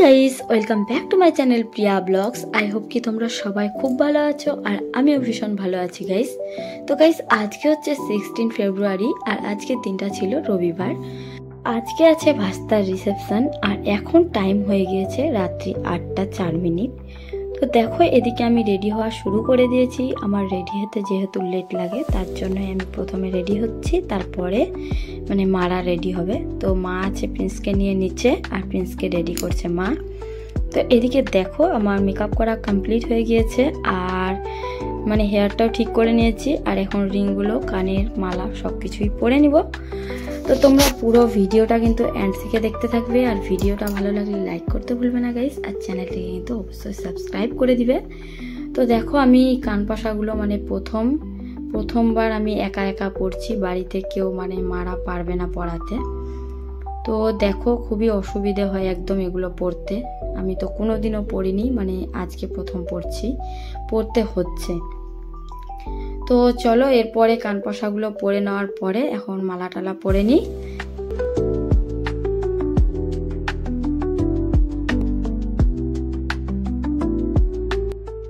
Guys, welcome back to my channel Priya blogs. I hope কি তোমরা সবাই খুব ভালো আছো আর আমিও ভীষণ ভালো আছি গাইস। তো গাইস, আজকে হচ্ছে 16 ফেব্রুয়ারি আর আজকের দিনটা ছিল রবিবার। আজকে আছে ভাস্তার রিসেপশন আর এখন টাইম হয়ে গিয়েছে রাত্রি 8টা 4 মিনিট। তো দেখো, এদিকে আমি রেডি হওয়া শুরু করে দিয়েছি। আমার রেডি হতে যেহেতু লেট লাগে তার জন্যই আমি প্রথমে রেডি হচ্ছি, তারপরে মারা রেডি হবে। তো মা আছে প্রিন্সকে নিয়ে নিচে আর প্রিন্সকে রেডি করছে মা। তো এদিকে দেখো, আমার মেকআপ করা কমপ্লিট হয়ে গিয়েছে আর হেয়ারটাও ঠিক করে নিয়েছি। আর এখন রিংগুলো, কানের মালা সব কিছুই পরে নিব। তো তোমরা পুরো ভিডিওটা কিন্তু এন্ড থেকে দেখতে থাকবে আর ভিডিওটা ভালো লাগলে লাইক করতে ভুলবে না গাইস, আর চ্যানেলটিকে কিন্তু অবশ্যই সাবস্ক্রাইব করে দিবে। তো দেখো, আমি কানপাশাগুলো প্রথমবার আমি একা একা পড়ছি, বাড়িতে কেউ মারা পারবে না পড়াতে। তো দেখো, খুবই অসুবিধে হয় একদম এগুলো পড়তে। আমি তো কোনোদিনও পড়িনি, আজকে প্রথম পড়তে হচ্ছে। তো চলো, এরপরে কানপাশাগুলো পরে নেওয়ার পরে এখন মালা টালা পরে নিই।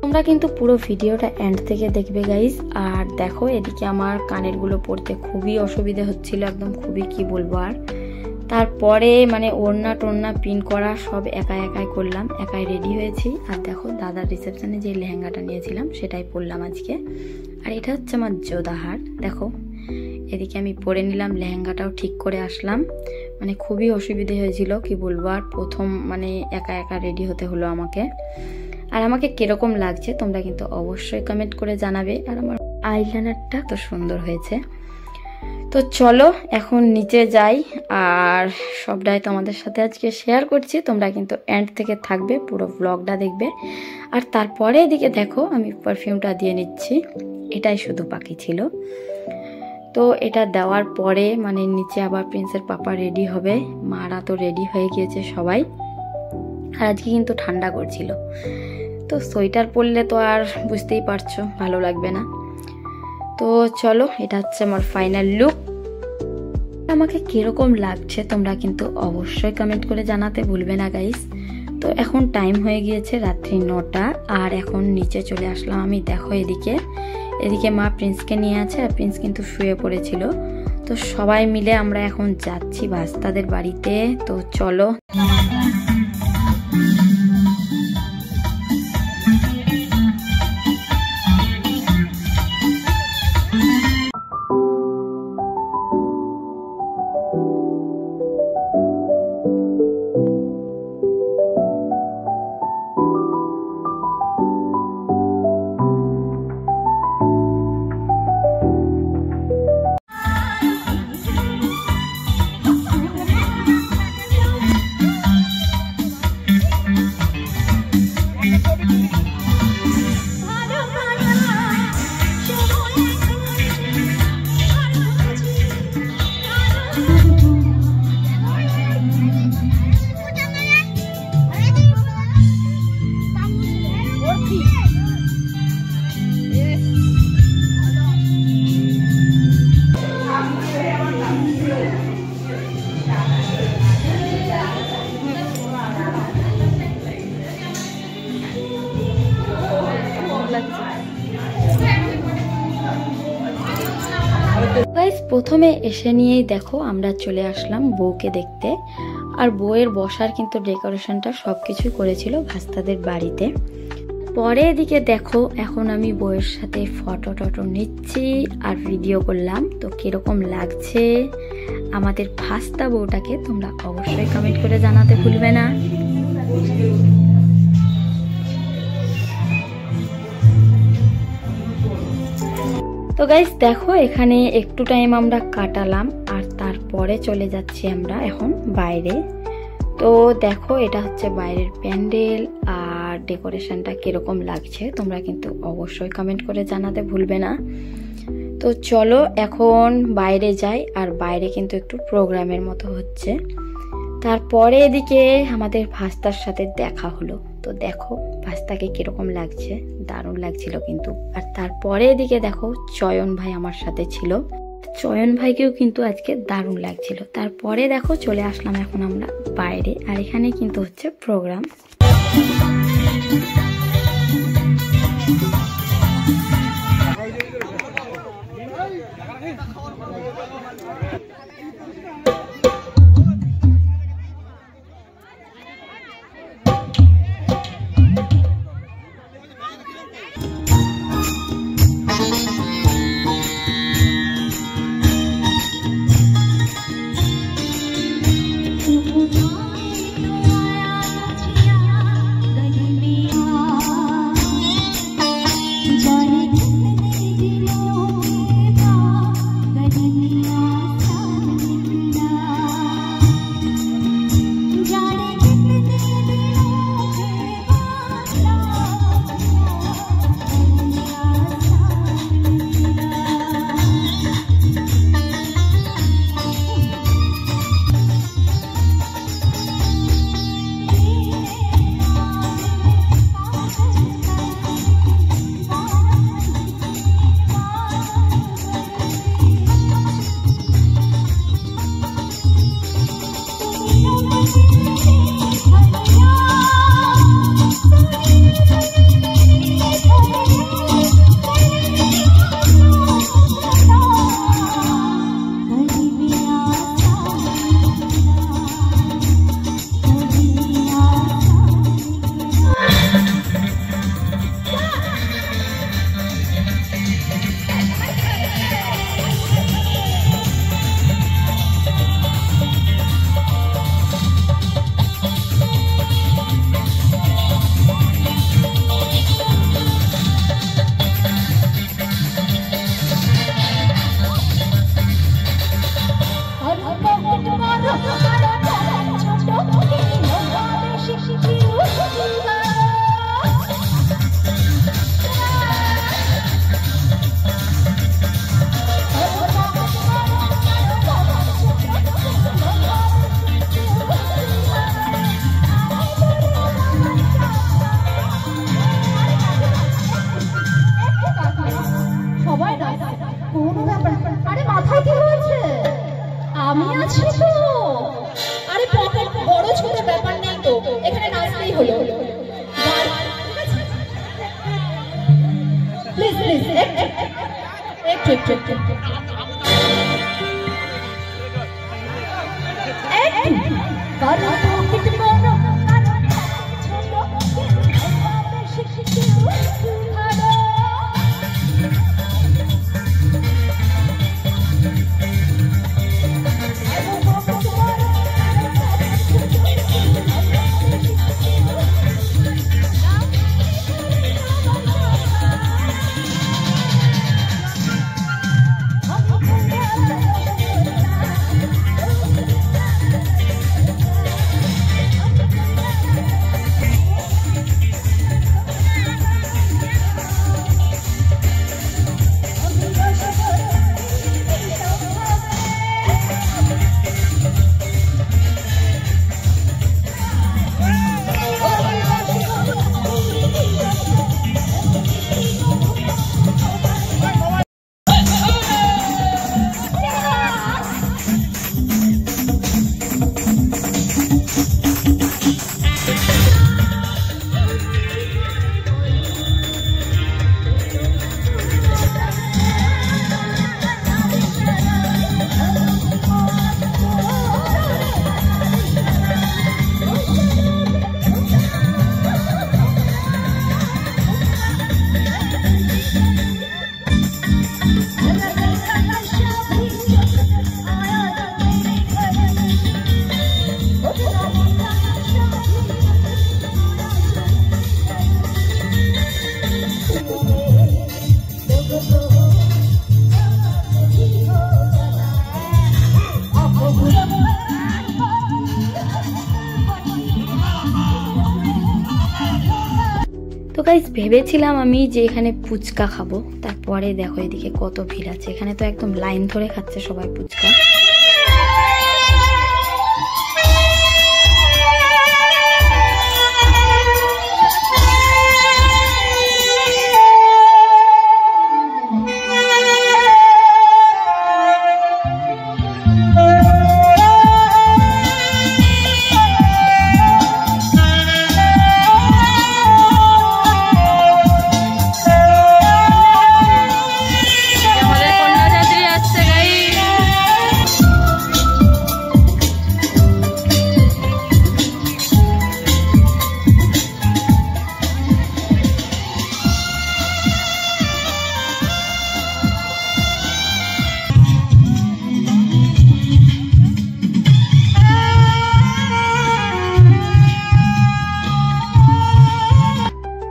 তোমরা কিন্তু পুরো ভিডিওটা এন্ড থেকে দেখবে গাইস। আর দেখো, এদিকে আমার কানেরগুলো পরতে খুবই অসুবিধে হচ্ছিল, একদম খুবই কি বলবো। আর তারপরে ওড়না টোড়না পিন করা সব একাই করলাম, একাই রেডি হয়েছি। আর দেখো, দাদার রিসেপশনে যে লেহেঙ্গাটা নিয়েছিলাম সেটাই পরলাম আজকে। আর এটা হচ্ছে আমার জোদাহার। দেখো, এদিকে আমি পরে নিলাম, লেহেঙ্গাটাও ঠিক করে আসলাম। খুবই অসুবিধে হয়েছিল কি বলবো। আর প্রথম একা রেডি হতে হলো আমাকে। আর আমাকে কিরকম লাগছে তোমরা কিন্তু অবশ্যই কমেন্ট করে জানাবে। আর আমার আইলাইনারটা তো সুন্দর হয়েছে। তো চলো এখন নিচে যাই আর সবটাই তোমাদের সাথে আজকে শেয়ার করছি। তোমরা কিন্তু এন্ড থেকে থাকবে, পুরো ব্লগটা দেখবে। আর তারপরে এদিকে দেখো, আমি পারফিউমটা দিয়ে নিচ্ছি, এটাই শুধু বাকি ছিল। তো এটা দেওয়ার পরে নিচে আবার প্রিন্সের পাপা রেডি হবে, মারা তো রেডি হয়ে গিয়েছে সবাই। আর আজকে কিন্তু ঠান্ডা করছিল, তো সোয়েটার পরলে তো আর বুঝতেই পারছো ভালো লাগবে না। তো চলো, এটা হচ্ছে আমার ফাইনাল লুক। আমাকে কিরকম লাগছে তোমরা কিন্তু অবশ্যই কমেন্ট করে জানাতে ভুলবে না গাইস। তো এখন টাইম হয়ে গিয়েছে রাত্রি 9টা আর এখন নিচে চলে আসলাম আমি। দেখো, এদিকে মা প্রিন্সকে নিয়ে আছে আর প্রিন্স কিন্তু শুয়ে পড়েছিল। তো সবাই মিলে আমরা এখন যাচ্ছি ভাস্তাদের বাড়িতে। তো চলো। প্রথমে এসে নিয়েই দেখো আমরা চলে আসলাম বউকে দেখতে। আর বউয়ের বসার কিন্তু ডেকোরেশনটা সবকিছুই করেছিল ভাস্তাদের বাড়িতে। পরে এদিকে দেখো, এখন আমি বউয়ের সাথে ফটো টটো নিচ্ছি আর ভিডিও করলাম। তো কিরকম লাগছে আমাদের ভাস্তা বউটাকে তোমরা অবশ্যই কমেন্ট করে জানাতে ভুলবে না। তো গাইস দেখো, এখানে একটু টাইম আমরা কাটালাম আর তারপরে চলে যাচ্ছি আমরা এখন বাইরে। তো দেখো, এটা হচ্ছে বাইরের প্যান্ডেল আর ডেকোরেশনটা কিরকম লাগছে তোমরা কিন্তু অবশ্যই কমেন্ট করে জানাতে ভুলবে না। তো চলো এখন বাইরে যাই। আর বাইরে কিন্তু একটু প্রোগ্রামের মতো হচ্ছে। তারপরে এদিকে আমাদের ভাস্তার সাথে দেখা হলো। তো দেখো ভাস্তাকে কিরকম লাগছে, দারুণ লাগছিল কিন্তু। আর তারপরে এদিকে দেখো, চয়ন ভাই আমার সাথে ছিল। চয়ন ভাইকেও কিন্তু আজকে দারুণ লাগছিল। তারপরে দেখো চলে আসলাম এখন আমরা বাইরে, আর এখানে কিন্তু হচ্ছে প্রোগ্রাম। তো গাইস ভেবেছিলাম আমি যে এখানে ফুচকা খাবো, তারপরে দেখো এদিকে কত ভিড় আছে। এখানে তো একদম লাইন ধরে খাচ্ছে সবাই ফুচকা।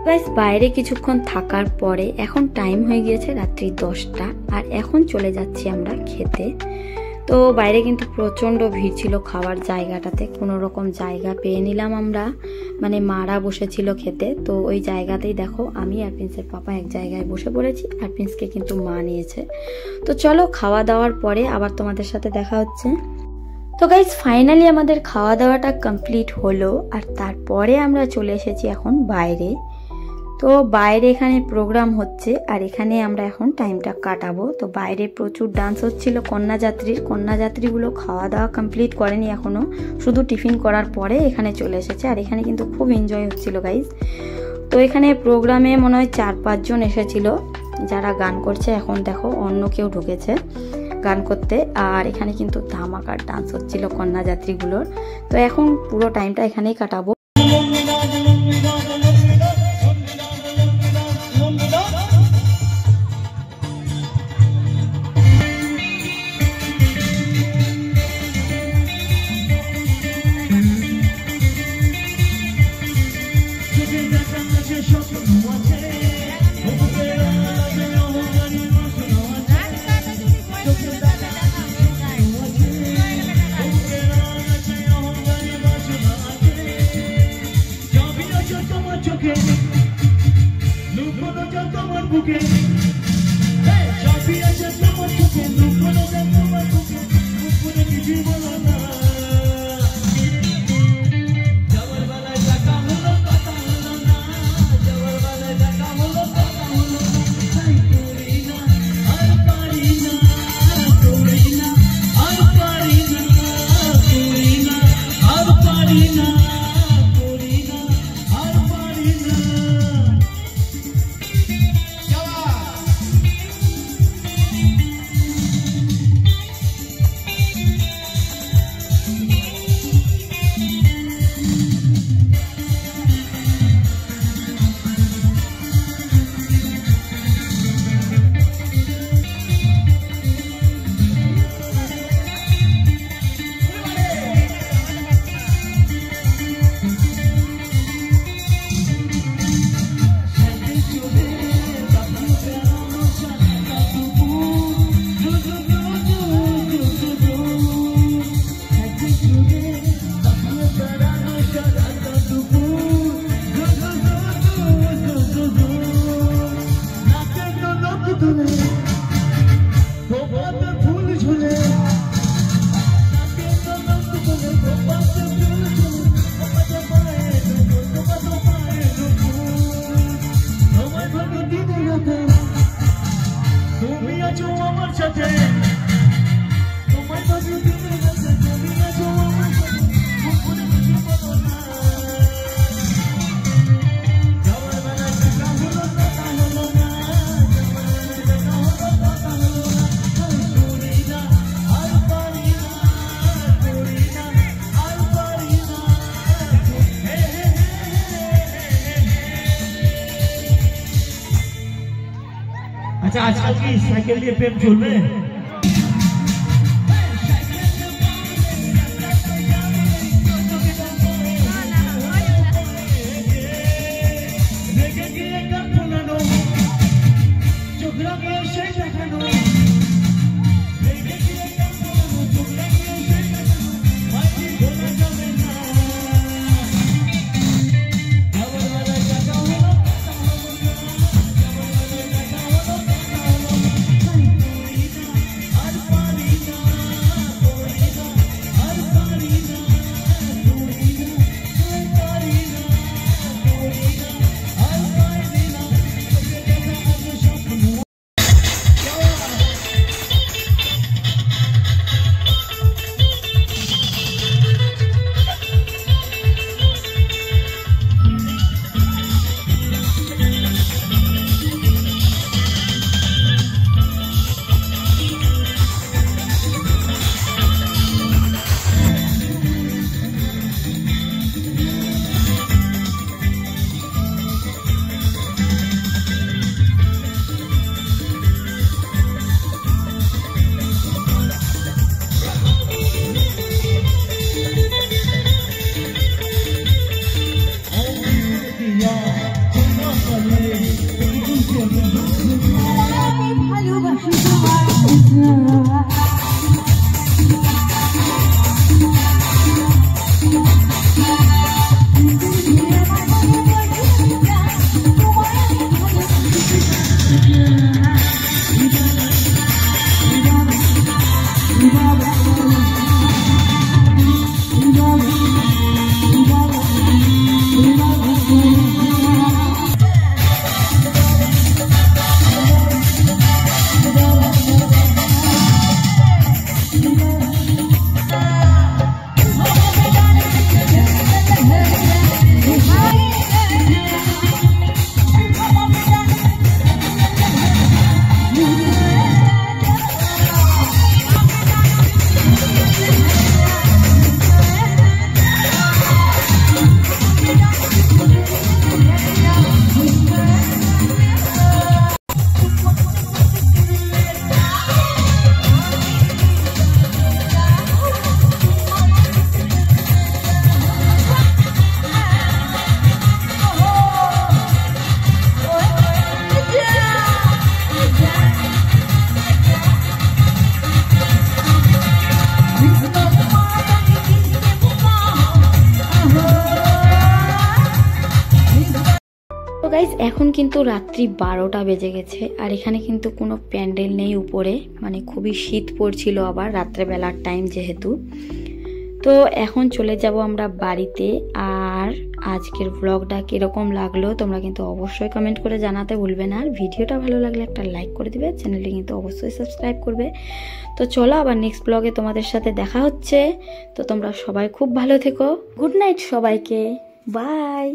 গাইস বাইরে কিছুক্ষণ থাকার পরে এখন টাইম হয়ে গিয়েছে রাত্রি 10টা, আর এখন চলে যাচ্ছি আমরা খেতে। তো বাইরে কিন্তু প্রচণ্ড ভিড় ছিল খাওয়ার জায়গাটাতে, কোনো রকম জায়গা পেয়ে নিলাম আমরা, মানে মারা বসেছিল খেতে। তো ওই জায়গাতেই দেখো আমি আর প্রিন্সের পাপা এক জায়গায় বসে পড়েছি, আর প্রিন্সকে কিন্তু মা নিয়েছে। তো চলো খাওয়া দাওয়ার পরে আবার তোমাদের সাথে দেখা হচ্ছে। তো গাইস ফাইনালি আমাদের খাওয়া দাওয়াটা কমপ্লিট হলো, আর তারপরে আমরা চলে এসেছি এখন বাইরে। তো বাইরে এখানে প্রোগ্রাম হচ্ছে, আর এখানে আমরা এখন টাইমটা কাটাবো। তো বাইরে প্রচুর ডান্স হচ্ছিল কন্যাযাত্রীগুলো খাওয়া দাওয়া কমপ্লিট করেনি এখনো, শুধু টিফিন করার পরে এখানে চলে এসেছে, আর এখানে কিন্তু খুব এনজয় হচ্ছিল গাইস। তো এখানে প্রোগ্রামে মনে হয় 4-5 জন এসেছিল যারা গান করছে। এখন দেখো অন্য কেউ ঢুকেছে গান করতে, আর এখানে কিন্তু ধামাকার ডান্স হচ্ছিল কন্যাযাত্রীগুলোর। তো এখন পুরো টাইমটা এখানেই কাটাবো। अच्छा आजकल की साइकिल लिए प्रेम चलবে তো গাইজ এখন কিন্তু রাত্রি 12টা বেজে গেছে আর এখানে কিন্তু কোনো প্যান্ডেল নেই উপরে, মানে খুবই শীত পড়ছিল আবার রাত্রেবেলার টাইম যেহেতু। তো এখন চলে যাব আমরা বাড়িতে। আর আজকের ব্লগটা কীরকম লাগলো তোমরা কিন্তু অবশ্যই কমেন্ট করে জানাতে ভুলবে না। আর ভিডিওটা ভালো লাগলে একটা লাইক করে দিবে, চ্যানেলটি কিন্তু অবশ্যই সাবস্ক্রাইব করবে। তো চলো আবার নেক্সট ব্লগে তোমাদের সাথে দেখা হচ্ছে। তো তোমরা সবাই খুব ভালো থেকো। গুড নাইট সবাইকে, বাই।